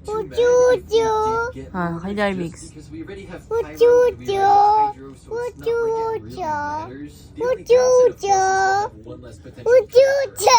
Ucucu. Kay Jarvix. Ucucu. Ucucu. Ucucu. Ucucu.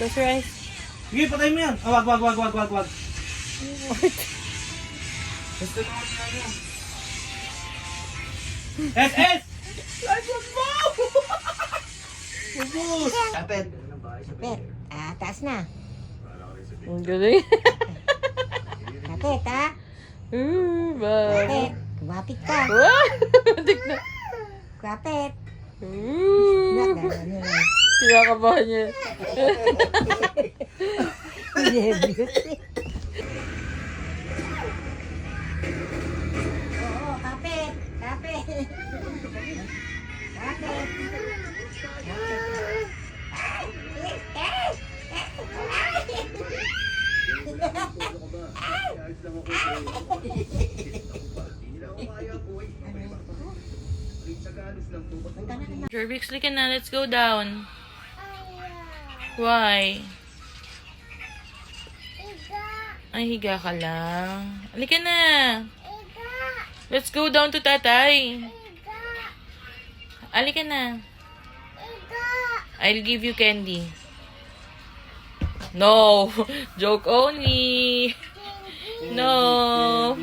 Close your eyes. Sige, patay mo yan. Oh, wag. SS! License mo! Ubus! Kapit. Kapit. Taas na. Ang galing. Kapit, ha? Bye. Kapit. Kumapit ka. Matik na. Kapit. Kinakabahan niya. Oo, kapit. Kapit. Kapit. Jarvix, lika na. Let's go down. Why? Ay, higa ka lang. Halika na. Let's go down to tatay. Halika na. I'll give you candy. No. Joke only. No.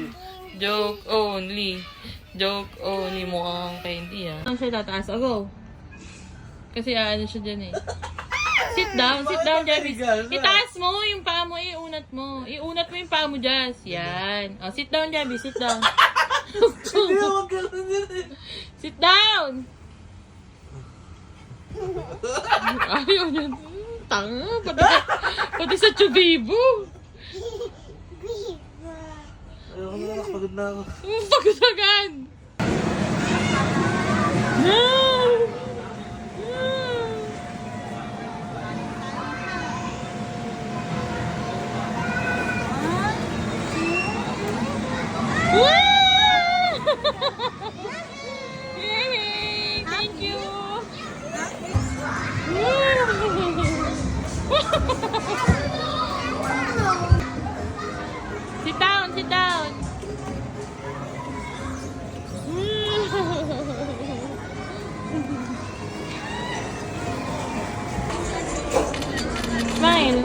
Joke only. Joke only. Mukhang candy, ah. Saan siya tataas? Go. Kasi ano siya dyan, eh. Sit down, Jarvis. Itaas mo yung paa mo, iunat mo. Iunat mo yung paa mo, Jazz. Yan. Oh, sit down, Jarvis, sit down. Sit down! Ayaw niya. Tanga, pati sa Chubibo. Ayaw ko na, pagod na ako. Pagod agad. No! Yay! Thank you! Sit down, sit down! Smile!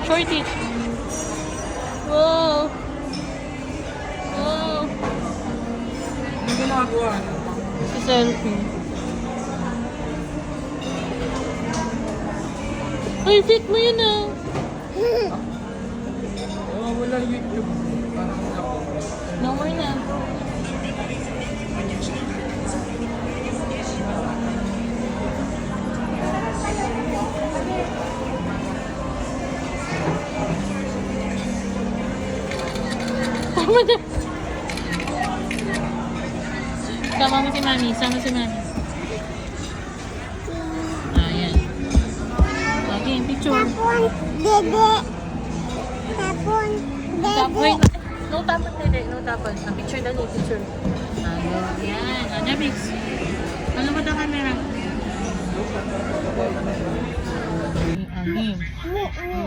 Short it! Whoa! Whoa! Ano ginagawa? Sa selfie. Ay, fit mo yun, ah! Oh, wala YouTube. Parang ako. No more na. Tama na. Sama mo si Mami. Sama si Mami. Ayan. Okay, picture. Tapon, dede. Tapon, Wait. dede. No tapon, dede. No tapon. Picture dali. Picture. Ayan. Jamix. Ano ba the camera?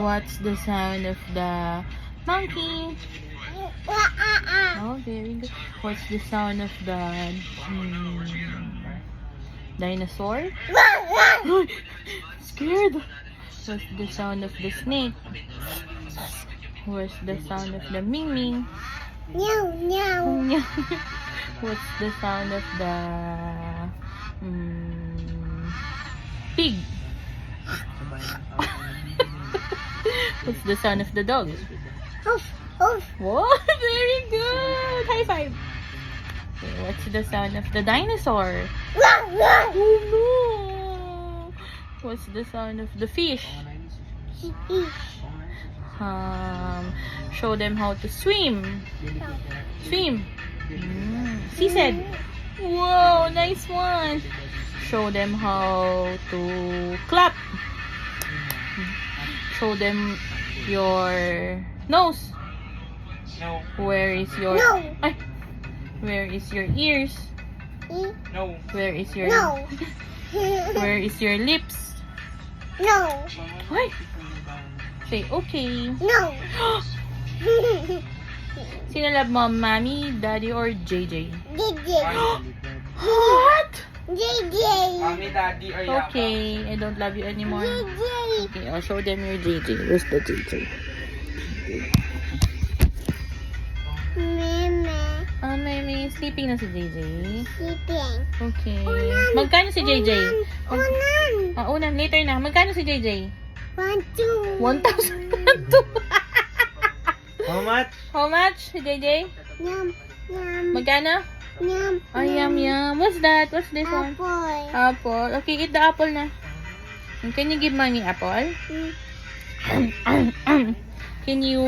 What's the sound of the monkey? Oh, very good. What's the sound of the dinosaur? Scared. What's the sound of the snake? What's the sound of the Ming Ming? Meow, meow. What's the sound of the pig? What's the sound of the dog? Oof, oof. Whoa, very good! High five! Okay, what's the sound of the dinosaur? Wow, wow. Oh no! What's the sound of the fish? Show them how to swim. Swim. She said, "Whoa, nice one." Show them how to clap. Show them your nose. No. Where is your No. Ay, where is your ears? No. Where is your No. where is your lips? No. Ay. Say okay. No. Sino love mo, mommy, daddy, or JJ? JJ. What? JJ. Mommy, daddy, or yapa? Okay, I don't love you anymore. JJ. Okay, I'll show them your JJ. Where's the JJ? Mama. Ah, may sleeping na si JJ. Sleeping. Okay. Unan. Magkano si JJ? Unan. Unan. Later na. Magkano si JJ? 1, 2. 1,000. How much? How much si JJ? Yum. Yum. Magkano? Yum. Ay, yum, yum. What's that? What's this one? Apple. Apple. Okay, eat the apple na. Can you give mommy apple? Can you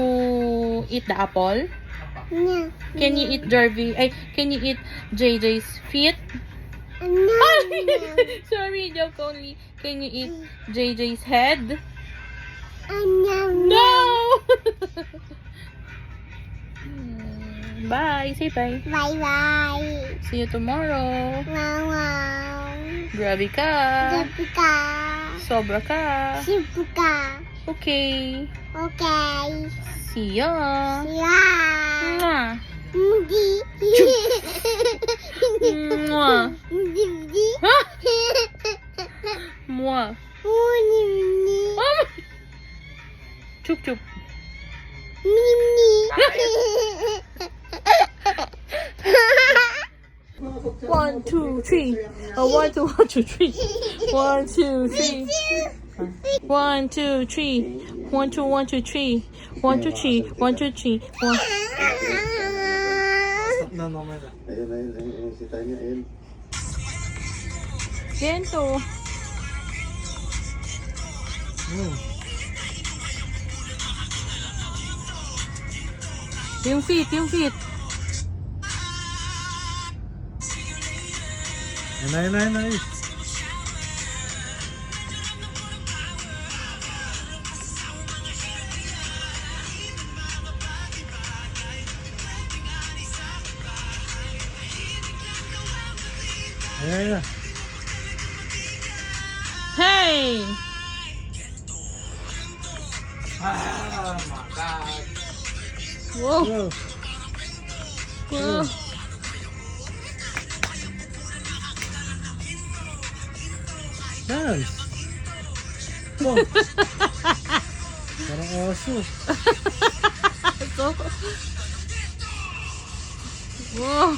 eat the apple? No. Can you eat can you eat JJ's feet? No. Sorry, joke only. Can you eat JJ's head? No. No! Bye. Say bye. Bye bye. See you tomorrow. Wow wow. Grabe ka. Jessica. Sobra ka. Sipuka. Okay. Okay. See ya. Yeah. Mwah. Mudi. Mwah. Mudi. Mwah. Mudi. Chup chup. Mini. 1, 2, 3. 1, 2, 1, 2, 3. 1, 2, 3. 1, 2, 3. 1, 2, 1, 2, 3. 1, 2, 3. 1, 2, 3. 1. No, no, no. Ayun, si Tanya, ayun. Gento. Yung feet, yung feet. Ayun. Ayun. Hey! Ah, my God. Whoa! Whoa. Whoa! Dance. Whoa. Parang aso. So, whoa!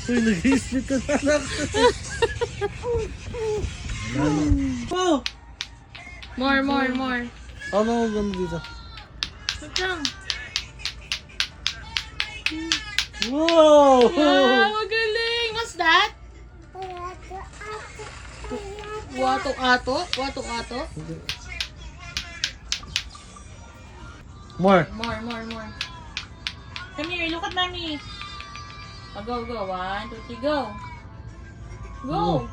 Uy, nag-i-split ka na lang. Oh! More. Ano ang ganda dito? Wait lang. Wow! Wow, magaling! What's that? Wato-ato? Wato-ato? More. More. Come here, look at mommy. Oh, go. 1, 2, 3, go. Go.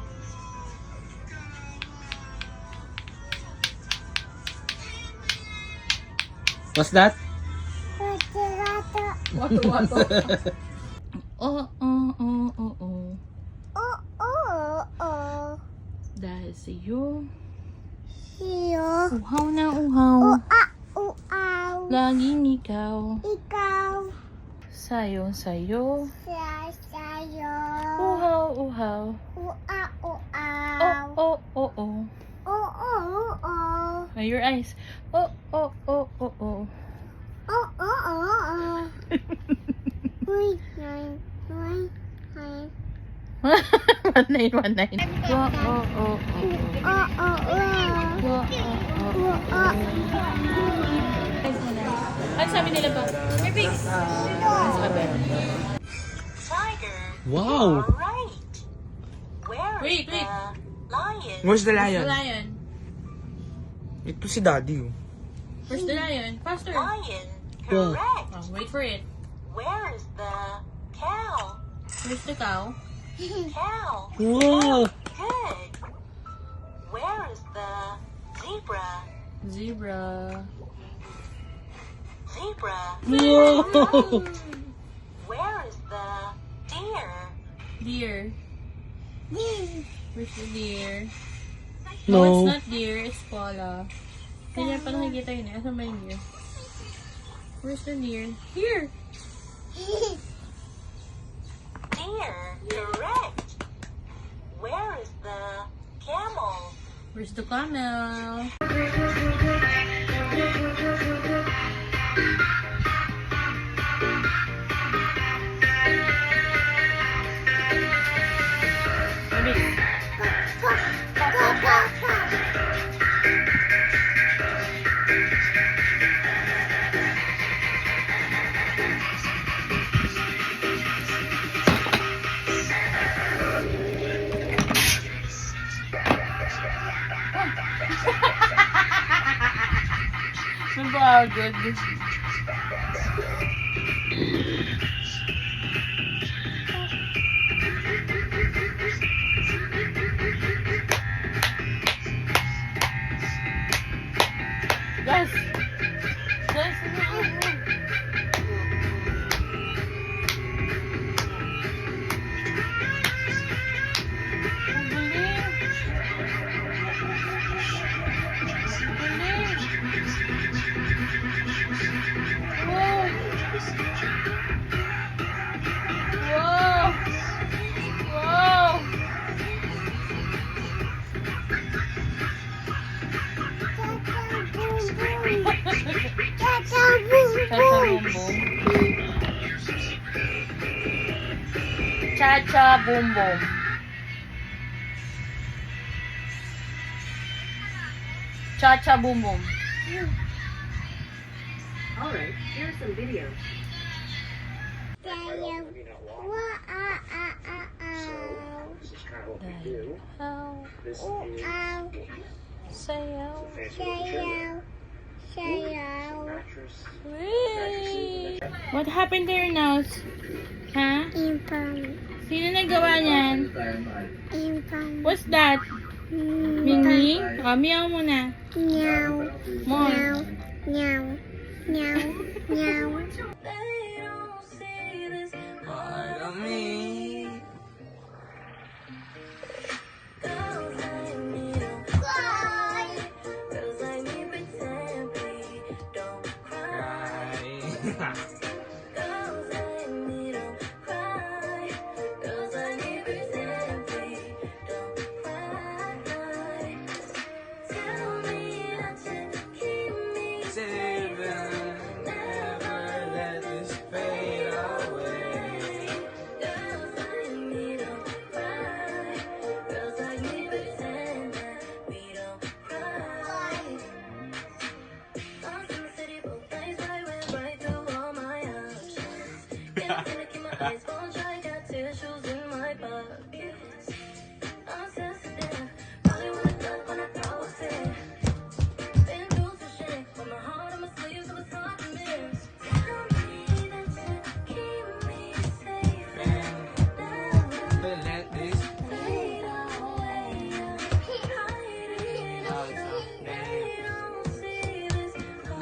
What's that? Wato-wato. Oh. Oh. Dahil sa iyo, Iyo. uhaw na uhaw. Uaw. Laging ikaw. Ikaw. Sayo. Sayo. Uhaw. Uaw. Oh. Oh. Your eyes. Oh. Uy. 19. Ano sabi nila ba? Merpix! Ano sabi? Wow! Right. Where Wait. is the Where's the Where's the lion? lion? Ito si daddy, oh. Where's the lion? Faster. Lion. Yeah. Correct. Oh, wait for it. Where is the cow? Where's the cow? Cow. Wow! Good. Where is the zebra? Zebra. Zebra. Wow! Where is the deer? Deer. Where's the deer? No, it's No. not deer. It's koala. Kaya pa nakikita yun eh. Asan ba yung deer? Where's the deer? Here! Deer. Correct. Where is the camel? Where's the camel? Napagod. Guys! Guys! Wow! Wow! Chacha boom boom. Chacha boom boom. Chacha boom boom. Alright, here's some video. Sayaw. What happened to your nose? Ha? Sino nagawa niyan? What's that? Mingling? Oh, meow muna. More.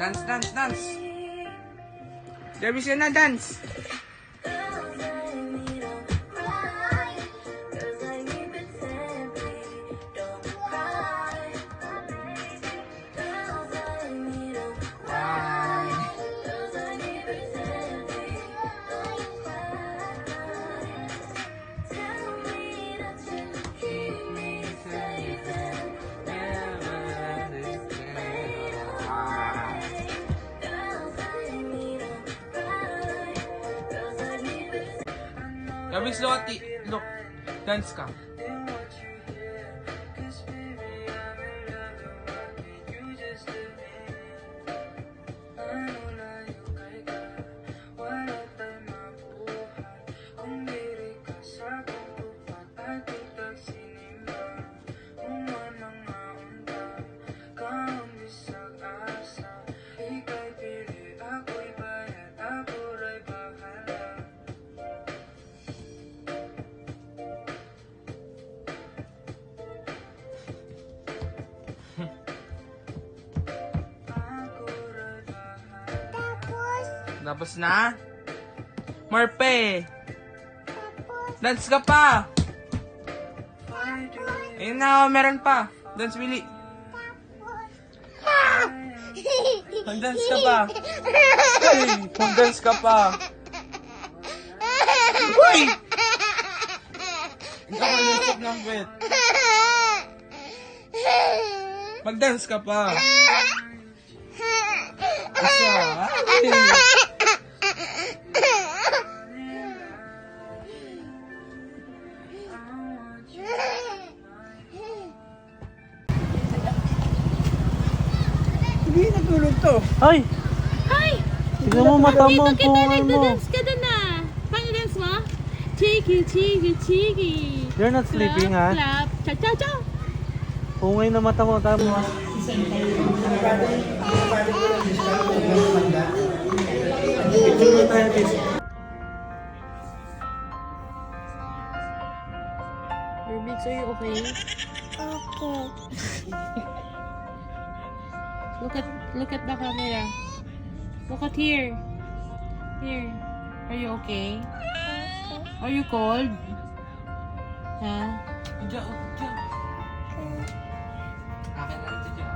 Dance, dance, dance! Jervis, yun na, dance! Jervis, look, look, dance ka. Tapos na? Morpe! Dance ka pa! Ayun na, meron pa. Dance, Willie. Mag-dance ka pa. Hey, mag-dance ka pa. Uy! Hindi ako nilusok ng bed. Mag-dance ka pa. Isa. Hindi natulog to. Ay! Hi! Tignan mo mata mo ang Kita pungan mo. nagda-dance ka doon na. Paano dance mo? Chiki, chiki, chiki. You're not sleeping, ha? Clap, cha cha cha. Pungay na mata mo. Tama mo. Picture mo tayo, please. Rubiks, are you okay? Okay. Look at the camera. Look at here. Here. Are you okay? Are you cold? Huh? Diyan, diyan. Akin lang ito dyan.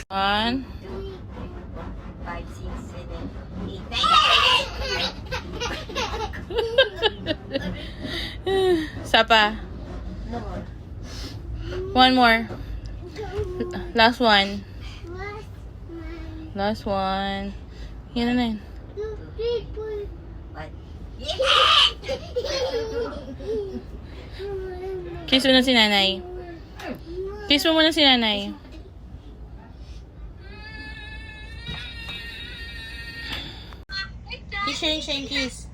One. 5, 6, 7, 8, 9. Sapa. One more. Last one. Last one. Yan na yun. Kiss mo na si nanay. Kiss mo muna si nanay. Kiss, Shane, Shane, kiss.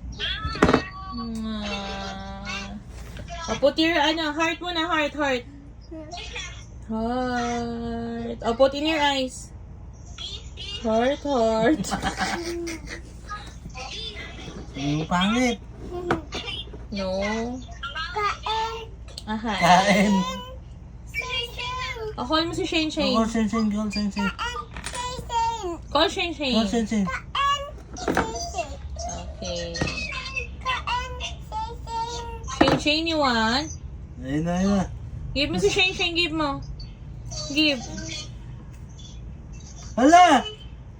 Put your, heart muna, heart. Heart. Put in your eyes. Heart. Yung pangit. No. Aha. Kain. Call mo si Shane, Call Shane. Shen. Call Shen. Call Shane, Shane. Call Shen. Okay. Shane, you want? Ayun na. Give mo si Shane, give mo. Give. Hala!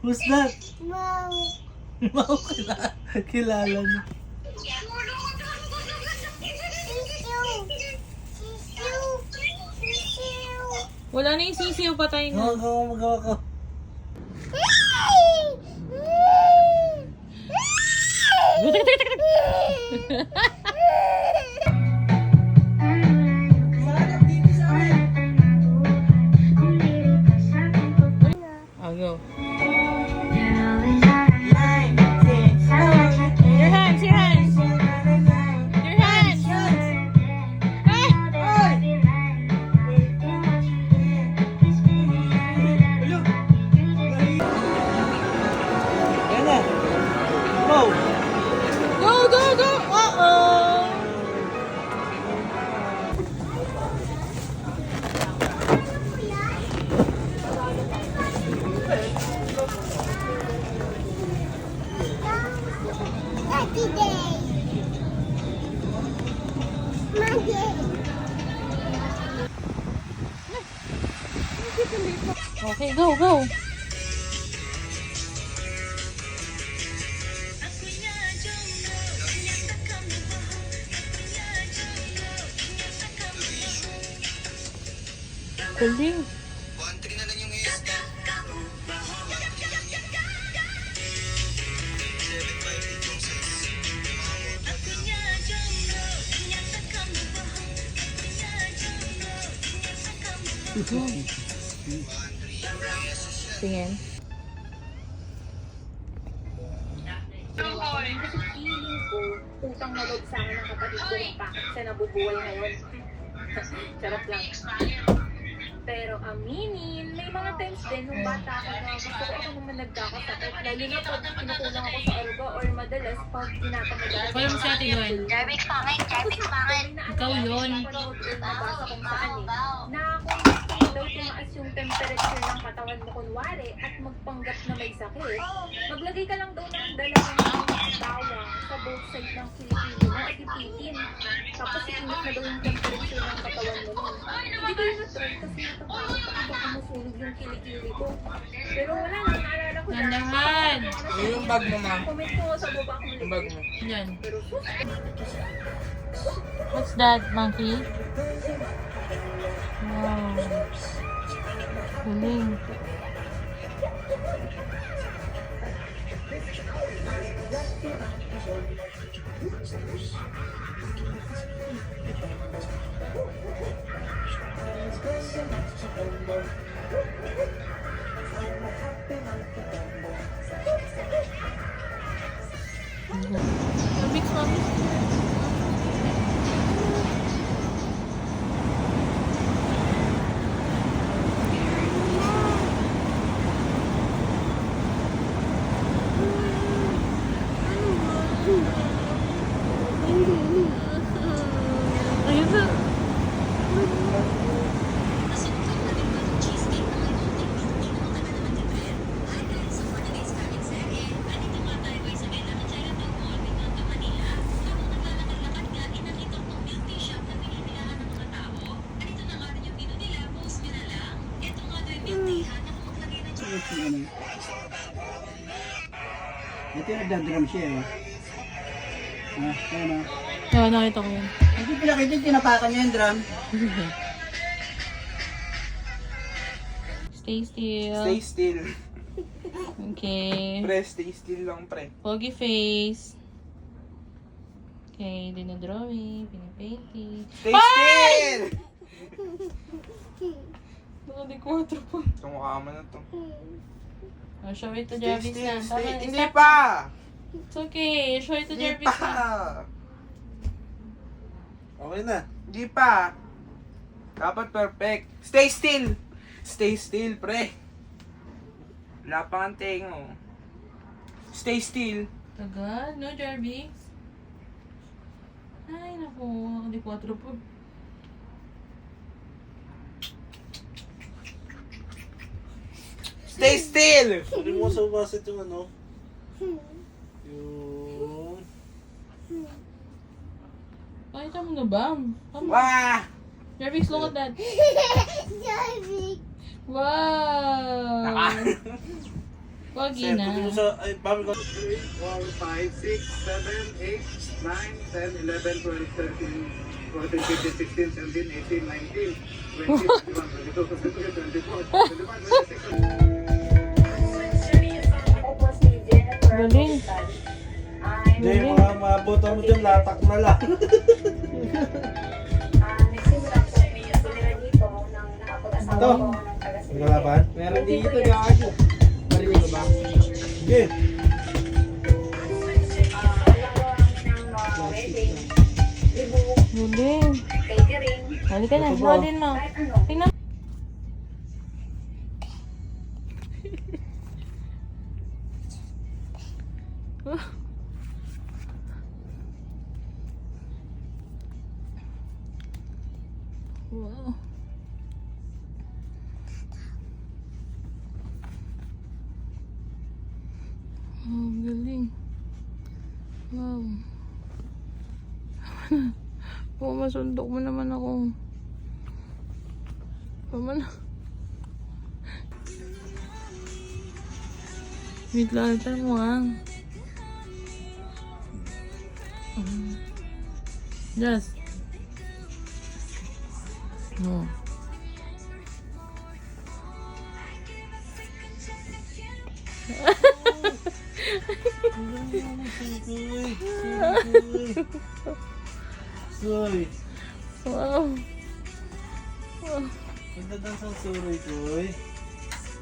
Who's that? Wow. Mau kilala niya. Wala na yung sisiw, patay na. Magawa ko. I'll go. Your hands. Your hands. Yan na. Go! Go. Uh-oh. Happy day. Monday. Okay, go. Galing. Tingin. Feeling ko, utang na loob sa akin ng kapatid ko ng bakit siya nabubuhay ngayon. Charot lang. Pero aminin, may mga times din nung bata ako na gusto ko ako naman nagkakasakit. Lalo na pag kinukulang ako sa aruga or madalas pag tinatamad. Wala mo si Ate Gwen. Ikaw yun. Nabasa kung saan eh. Na kung daw tumaas yung temperature ng katawan mo kunwari at magpanggap na may sakit, maglagay ka lang daw ng dalawang bawang sa both side ng kilikili mo at ipitin. Tapos iinit na daw yung temperature ng katawan mo nun. Hindi ko yun na-try kasi natatakot ako kumusunog yung kilikili ko. Pero wala na, naalala ko na. Nandahan. Yung bag mo, ma'am. Comment ko sa baba kung Yung bag mo. Yan. Pero sus, What's that, monkey? Wow. Galing. Mix, mami. Ayun na. Ito yung nagdadrum siya eh. Ayan o. Yeah, nakita ko yun. Hindi pinakita yung tinapakan niya yung drum. Stay still. Stay still. Okay. Pre, stay still lang, pre. Pogi face. Okay, dinadrawing, pinipainting. Stay still! Baka di 4 po. Tumukha mo na to. Oh, show it to Stay Jarvis still, na. stay. Tama, Hindi stop. pa! It's okay. Show it to Hindi Jarvis pa! na. Okay na. Hindi pa! Dapat perfect. Stay still! Stay still, pre. Wala pa ang tengo. Stay still. Tagal, no, Jarvis? Ay, naku. Di 4 po. Stay still! Hindi mo sa basit yung ano. Yung... Pakita mo na ba? Come on. Wah! Jarvis, look at that. Daddy. Wow! Pogi Sir, na. pwede mo sa... Ay, papi ko. 4, 5, 6, 7, 8, 9, 10, 11, 12, 13, 14, 15, 16, 17, 18, 19, 20, 21, 22, 23, 24, 25, 26. Galing. Hindi, mga mabuto mo dyan, latak na lang. nagsimula po kami tumira dito nang nakapag-asawa Ito. ko ng taga-Cebu. Nagkalaban? Meron dito, gago. Marinig ko ba? Sige. Nagawa kami ng mga wedding, libo, Galing. catering, Halika na. Ito ba? Rodin mo. kahit ano. Tingnan. Wow. Oh, galing. Wow. Oh, masundok mo naman ako. Tama na. Wait lang, tayo mo ah. Just. No. Soy. Wow. Wow. Ganda daw sa suroy, Soy.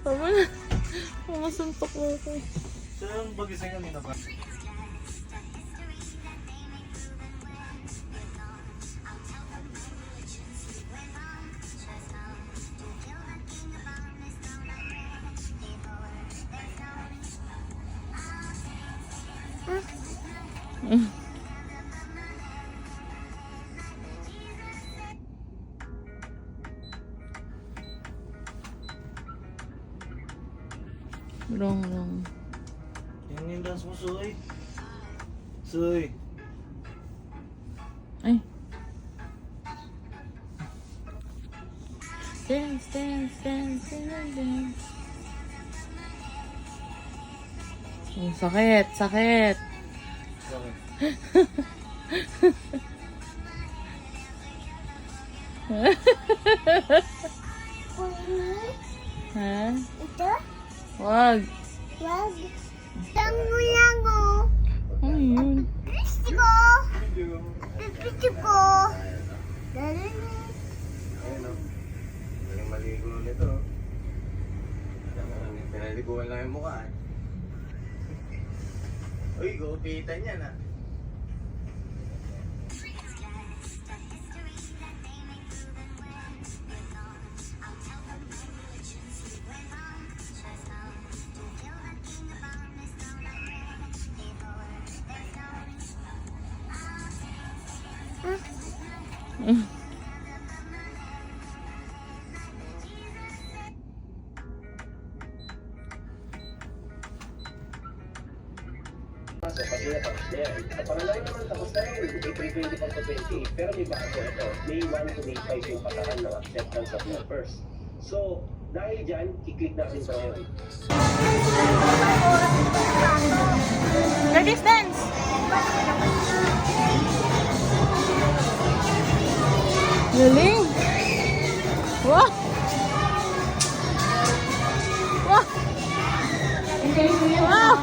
Tama na. Masuntok mo ako. Saan ang bagising kanina pa? Wrong. Yung dance mo, Soy. Soy. Ay. Dance. Oh, sakit. Bakit? Ha? Ito? Wag. Wag. Lango. Ano yun? Gusto ko. Gusto ko. Ayun o. Walang maligo nito. Pinaliguan lang yung mukha. Uy, gupitan yan ah. Ladies dance! Galing! Wow! Wow! Wow!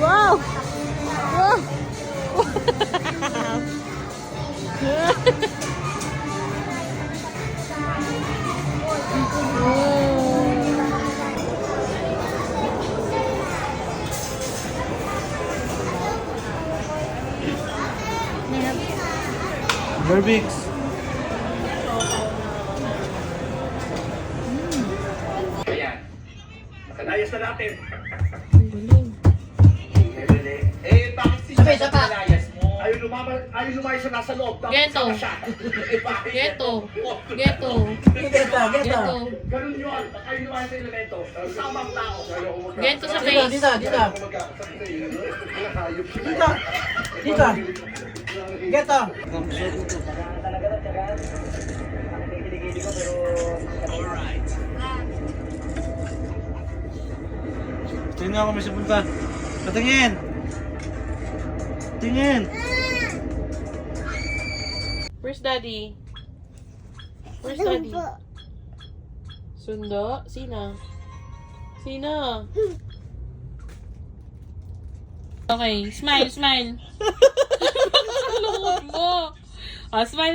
Wow! Verbix. Ayos na natin. Galing. Eh, bakit si Jessa pinalayas mo? Ayaw lumayas sa nasa loob. Tapos Geto. sama siya. Eh, bakit? Geto. Ganun yun. Ayaw lumayas sa elemento. Sama ang tao. Geto sa face. Dito. Geto. Tingnan ako may sipunta. Patingin. Tingin. Where's daddy? Where's daddy? Sundo? Sino? Okay, smile. Lungkot mo. Oh, smile.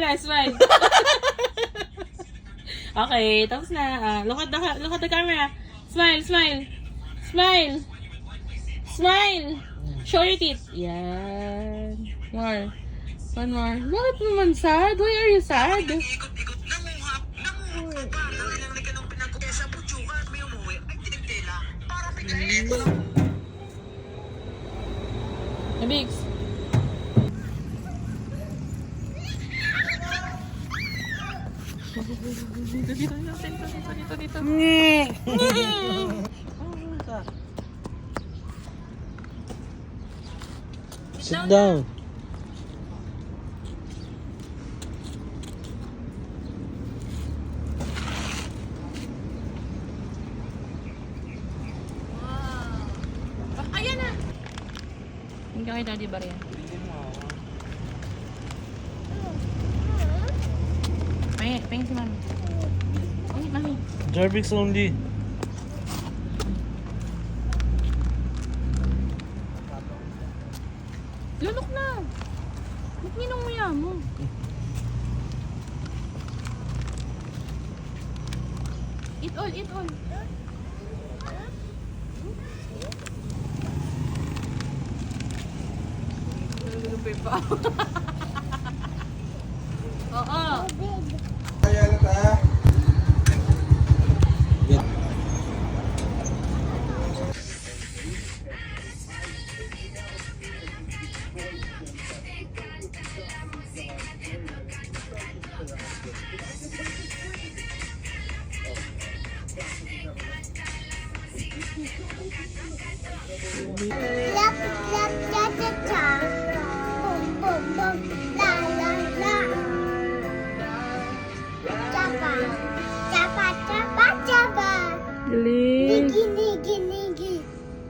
Okay, tapos na. Look at the camera. Smile. Show your teeth. Yan. More. One more. Bakit naman sad? Why are you sad? Bigs. Dito. Sit down. Ayan na! Hindi ka kay Daddy Barya. Pahingin si Mami. Ay, Mami. Jarbix only. Lunok na! Ba't minunguya mo? Eat all. Lulupin pa. Oo. Kaya na ta. Clap, clap, cha, cha, cha. Boom, boom, boom. La, la, la. Chapa. Chapa, chapa, chapa. Galing. Nigi, nigi, nigi.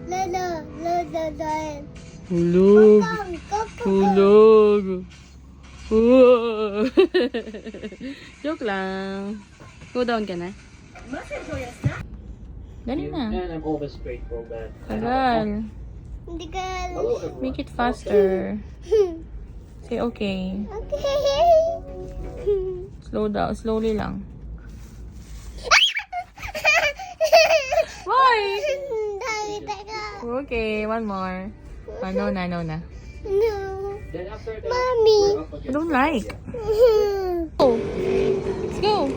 La, la, la, la, la. Hulog. Kong, kong, kong. Hulog. Wow. Joke lang. Go down ka na. Dali na. And I'm always grateful that Tagal. Hindi ka... Make it faster. Say okay. Okay. Slow down. Slowly lang. Why? Dami tayo. Okay, one more. No na. No. then after that, Mommy. I don't like. Go. Let's go.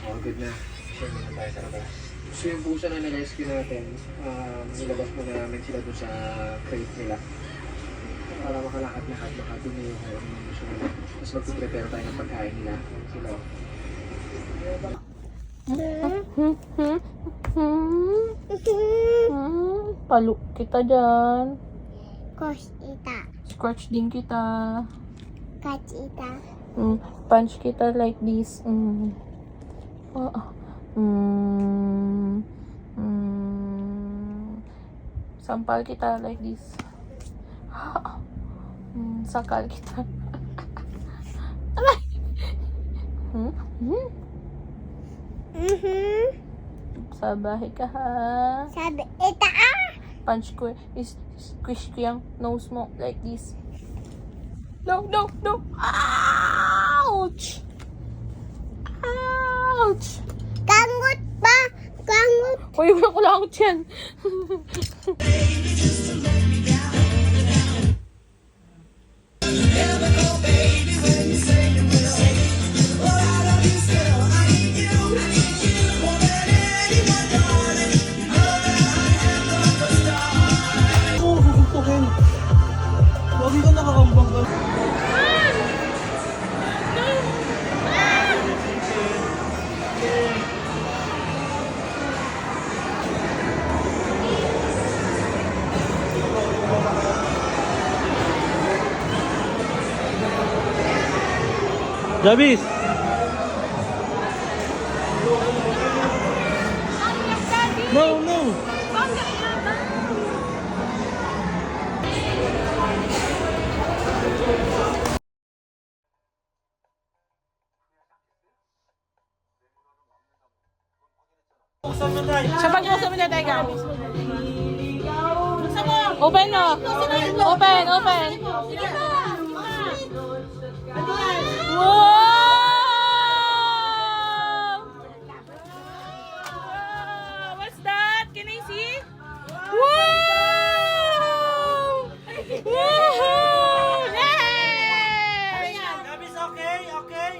Oh, good na. Sure na tayo sa labas. So yung pusa na na-rescue natin, nilabas muna namin sila doon sa crate nila. Para makalakad-lakad, makadumi yung gusto nila. Tapos magpiprepare tayo ng pagkain nila. Sila. Palo kita dyan. Kos ita. Scratch din kita. Kat ita. Punch kita like this. Sampal kita like this. Sakal kita. Aray! Sa bahay ka ha. Sabi ita ah. Punch ko is squish ko yung nose mo like this. No. Ouch! Ouch! Kangot pa. Kangot. Uy, wala ko lang yan. Oo, gugustuhin. Lagi ka nakakambang ka. Jabis! No! Siya pag mo na tayo. Open no. Open. Wow! What's that? Can I see? Wow! Woohoo! Yay! Jabis, okay? Okay.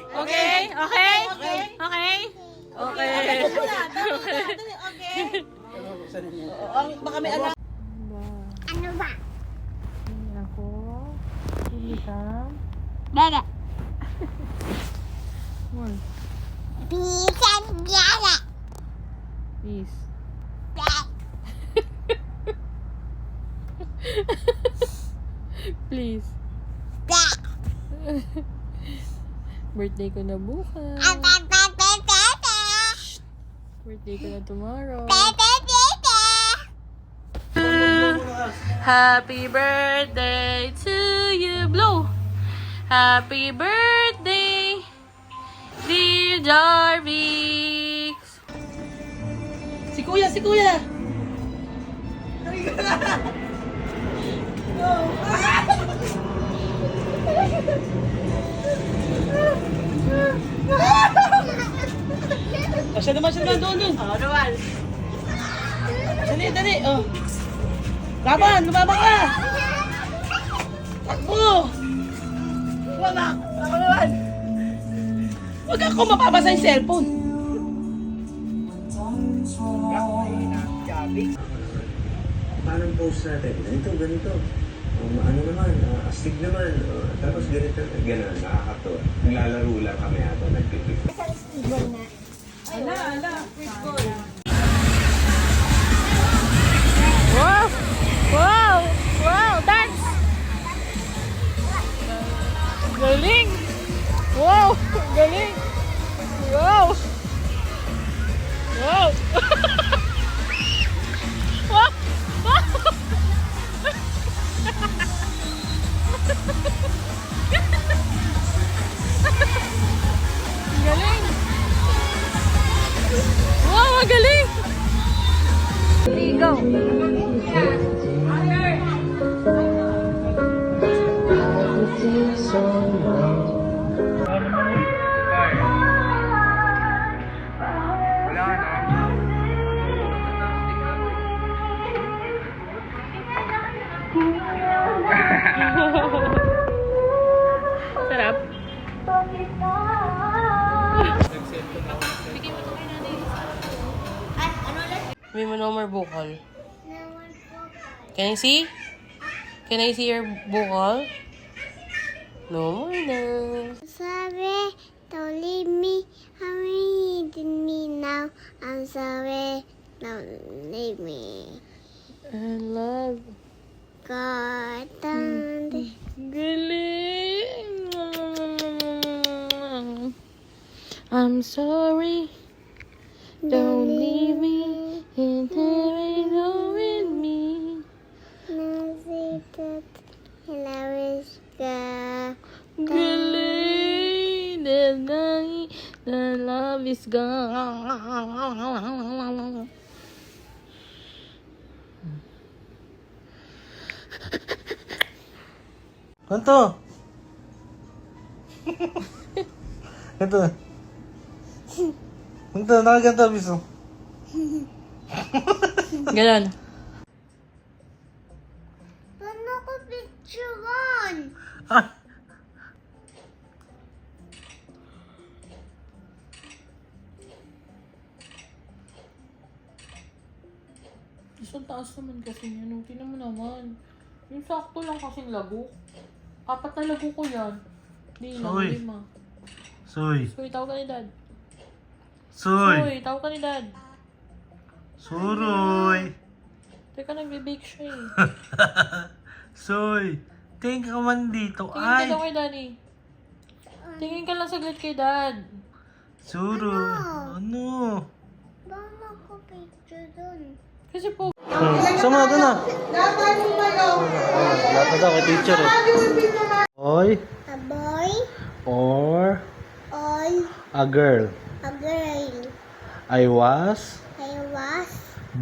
Ano ba? Ako. Hindi ka. Dada. One. Bisan biara. Peace. Please. Birthday ko na bukas. Birthday ko na tomorrow. Happy birthday to you. Blow. Happy birthday, dear Jarvis. Si Kuya. Siya naman doon. Rowan. Dali. Oh. Laban ka. Takbo. Wala. Naman. Huwag ako mapapasa yung cellphone. Paano post natin? Ganito. Ano naman, astig naman. Tapos ganito, gano'n, nakakatawa. Naglalaro lang kami habang nagpipik. Wow! Wow! Wow! Dance! Galing! Wow! Galing! Wow! Wow! Wow! Galing! Wow! Galing! Go! Wala na. Sarap. May mo no more bukol. Can I see? Can I see your bukol? No more na. Sorry, don't leave me. I'm needing me now. I'm sorry, don't leave me. I love. God, don't Galing. I'm sorry. Don't leave me. And there ain't no with me. Galing. The love is gone. Kanto! Kanto. Kanto, nakaganta, biso. Ganon. Paano ko picturean? Ah! Isang taas naman kasi yan. Oh. Tingnan mo naman. Yung sakto lang kasing lago. 4 na lago ko yan. Hindi lang, Soy. 5. Soy! Soy, tawag ka ni Dad. Soy! Soy, tawag ka ni Dad. Suroy! Teka, nagbe-bake siya eh. Soy! Tingin ka man dito. Tingin ka Ay! daw kay Daddy. Tingin ka lang saglit kay Dad. Suroy! Ano? Paano ko picture dun? Kasi po, Sama doon na. Lahat na daw kay teacher eh. Boy A boy or or a girl. a girl. I was I was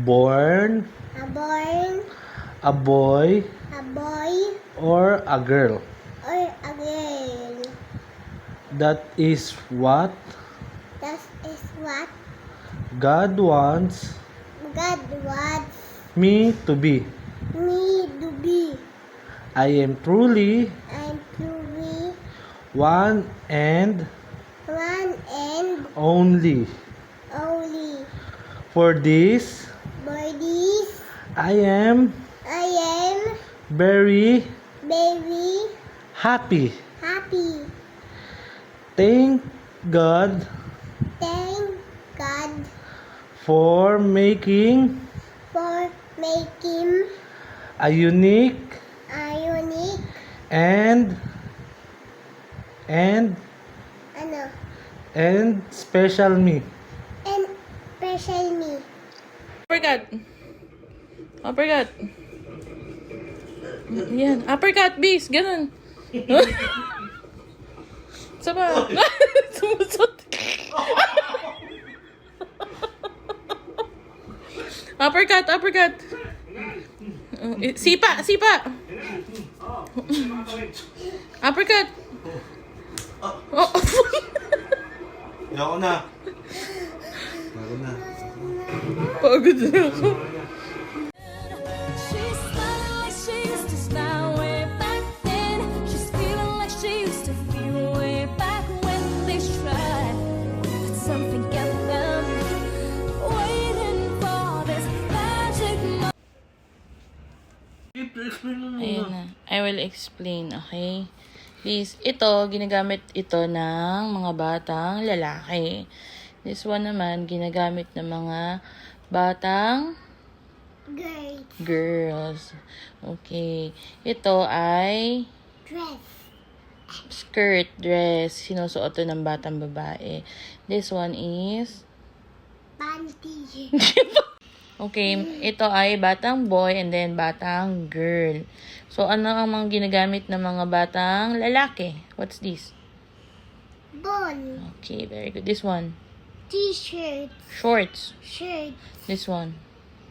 born a boy a boy or a girl. or a girl. That is what That is what God wants God wants me to be. me to be. I am truly And to be one and one and only. only. For this, For this, I am I am very very happy. happy. Thank God Thank God for making for making a unique a unique and ano special me. and special me. uppercut. Uppercut. Yan. Uppercut, bis. Ganun. Sama. Sumusot. Uppercut, uppercut. Sipa, sipa. Uppercut. Oh. Ayoko na. Ayoko na. Pagod na ako. She's smiling like she used to smile way back then. She's feeling like she used to feel way back when they tried. But something kept them waiting for this magic moment. Explain mo Ayan muna. na. I will explain, okay? Please, ito, ginagamit ito ng mga batang lalaki. This one naman, ginagamit ng mga batang Girl. girls. Okay. Ito ay Dress. skirt, dress. Sinusuot to ng batang babae. This one is Panty. okay, ito ay batang boy and then batang girl. So, ano ang mga ginagamit ng mga batang lalaki? What's this? Ball. Okay, very good. This one. T-shirt. Shorts. Shirt. This one.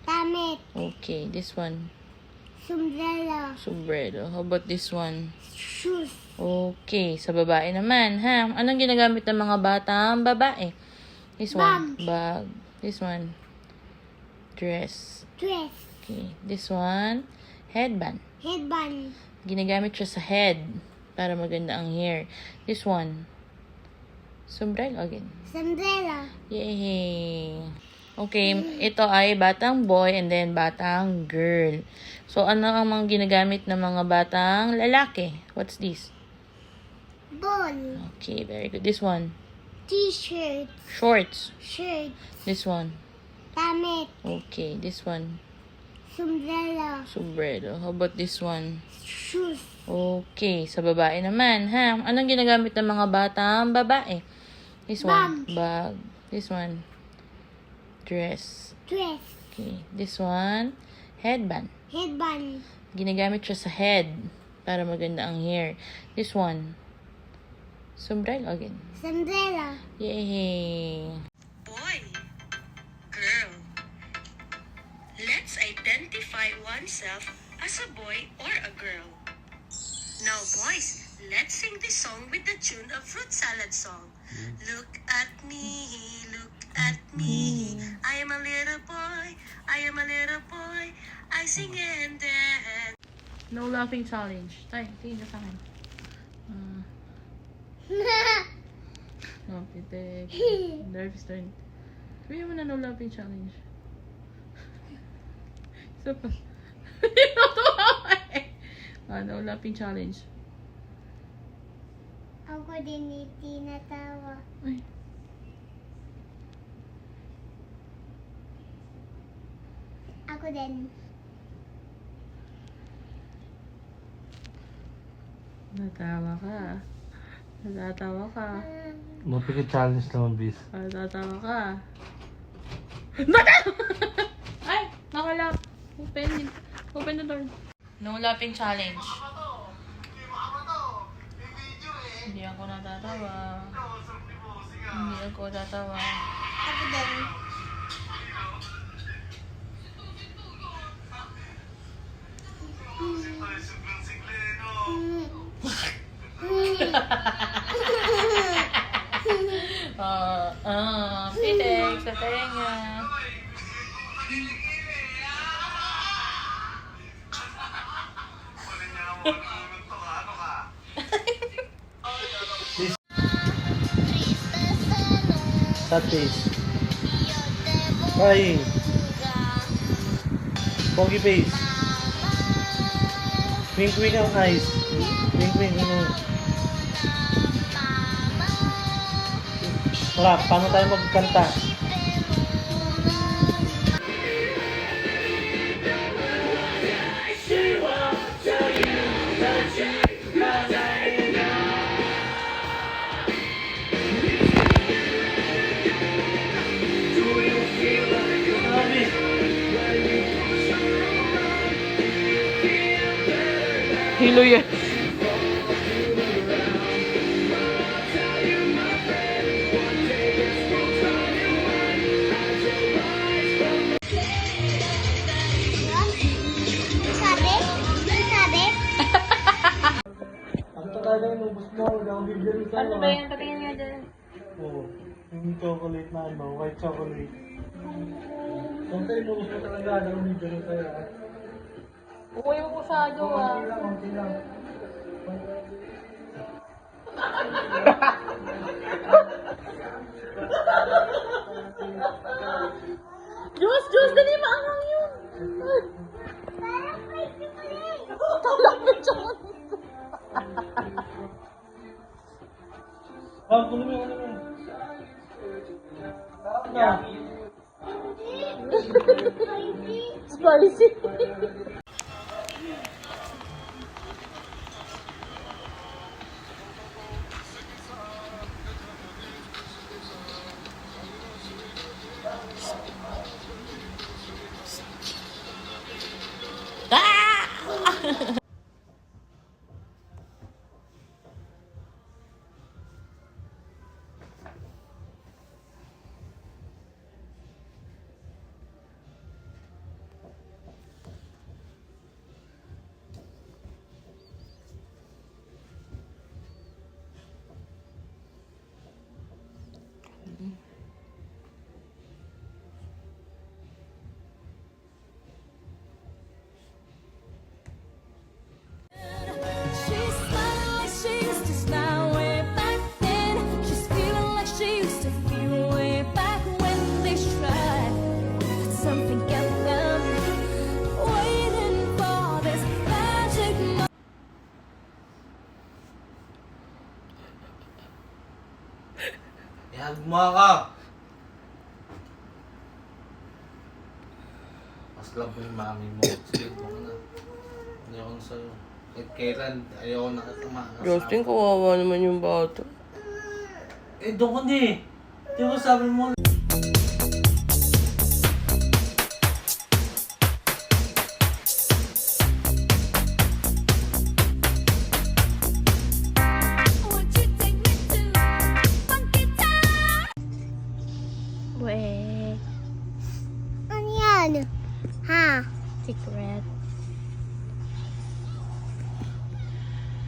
Damit. Okay, this one. Sombrero. Sombrero. How about this one? Shoes. Okay, sa babae naman, ha? Anong ginagamit ng mga batang babae? This one. Bag. This one. Dress. Dress. Okay. This one. Headband. Headband. Ginagamit siya sa head para maganda ang hair. This one. Sombrero again. Sombrero. Yay! Okay, ito ay batang boy and then batang girl. So, ano ang mga ginagamit ng mga batang lalaki? What's this? Ball. Okay, very good. This one. T-shirt. Shorts. Shirt. This one. Damit. Okay, this one. Sombrero. Sombrero. How about this one? Shoes. Okay, sa babae naman, ha? Anong ginagamit ng mga batang babae? This one. Bag. This one. Dress. Dress. Okay, this one. Headband. Headband. Ginagamit siya sa head para maganda ang hair. This one. Sombrero again. Sombrero. Yay! Boy, girl. Let's identify oneself as a boy or a girl. Now, boys, let's sing this song with the tune of Fruit Salad Song. Look at me, look at me. I am a little boy, I am a little boy. I sing and dance. No laughing challenge. Tay, tingin ka sa akin. No, pitik. Nervous turn. Sabihin mo na no laughing challenge. Isa pa. No laughing challenge. Ako din hindi natawa. Ay. Ako din. Natawa ka. Natatawa ka. Mapikit-challenge naman, bis. Natatawa ka. Ay! Nakalap. Open the door. No laughing challenge. Hindi ako natatawa. Hindi ako natatawa. Ako din. Pitek sa tenga. Sad face. Crying. Pogi face. Wink-wink ang eyes. Wink-wink. Rap, paano tayo magkanta? Hilo yan. Sabi? Sabi? Ang talaga yung ubus mo, huwag akong bibili sa'yo. Ano ba yan? Patingin nga dyan. Oo. Yung chocolate na ano, white chocolate. Siyempre, inubos mo talaga, huwag akong bibili sa'yo. Uy, mo masyado ah. Konti lang. Diyos, dali maangang yun. Parang crazy mo rin. Talapit Kulo mo. Sarap na. Spicy. She's smiling like she used to smile way back then. She's feeling like she used to feel way back when they tried. But something kept them waiting for this magic moment. Ihagma ka! Mas love mo yung mami mo. Sige mo ka na. Ayoko na sa'yo. Kahit kailan, ayoko na kita Justin, kawawa naman yung bata. Eh, doon ko na eh. Di ba sabi mo? Would you take me to Funky Town? Wait, Ano yan? Ha? secret.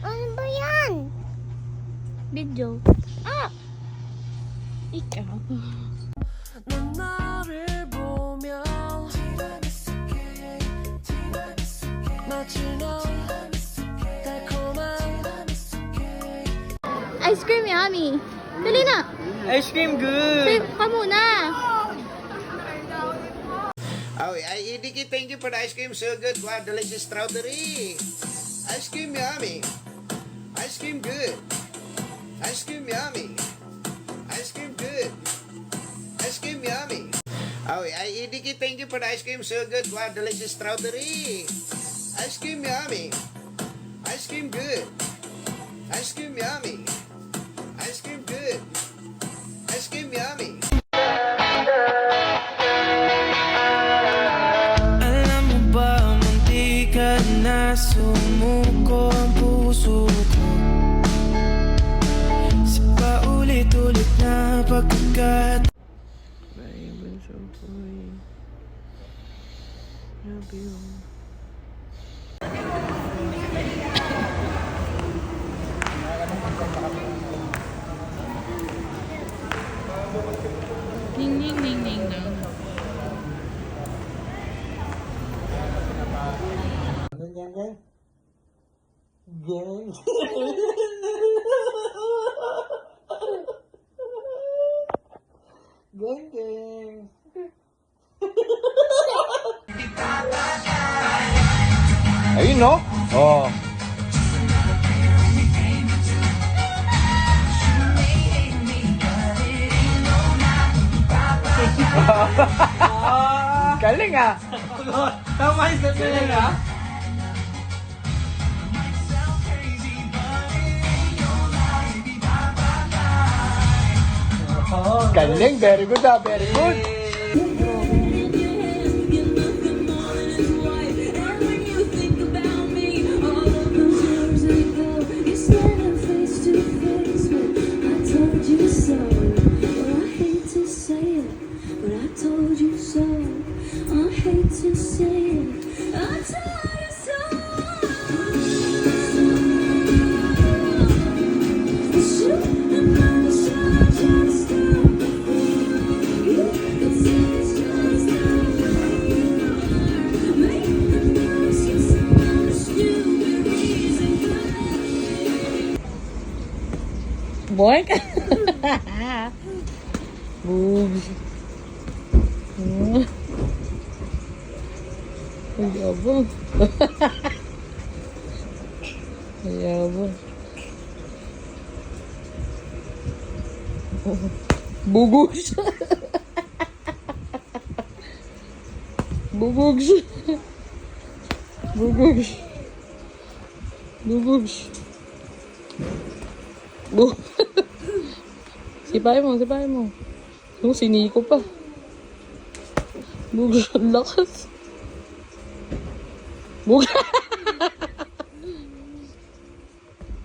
Ano ba yan? Video. Ah! Ikaw. Ice cream yummy. Dali na. Ice cream good! Save ka muna. Oh, Idiki, thank you for the ice cream. So good. Wow, delicious strawberry. Ice cream yummy. Ice cream good. Ice cream yummy. Ice cream good. Ice cream yummy. Oh, Idiki, thank you for the ice cream. So good. Wow, delicious strawberry. Ice cream yummy. Ice cream good. Ice cream yummy. Ice cream good. Ice cream yummy. Alam mo ba, munti ka na sumuko ang puso ko sa paulit-ulit na pagkakat. Baby, so boy. Love you. Ding, ding, ding, ding, ding. Ayun no? Oh. Galing ah. Tama yung sabi na. Galing, very good ah, very good. Boy ka. Boobs. Ang yabang. Ayabo. Oh, bugog siya. Bugog siya. Bugog siya. Bugog siya. Sipahin mo, sipahin mo. Oh, siniko pa. Bugog siya, ang lakas. Bugog.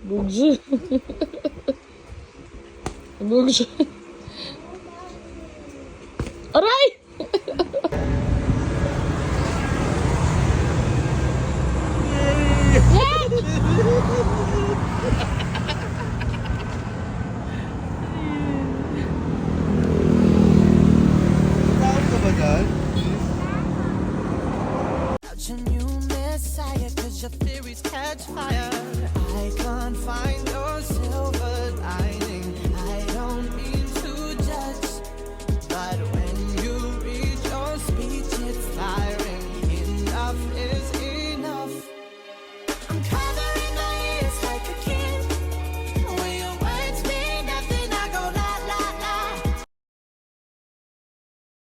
Bugog siya. Bugog siya. Aray! Tawag ka ba dyan? Your new messiah, 'cause your theories catch fire.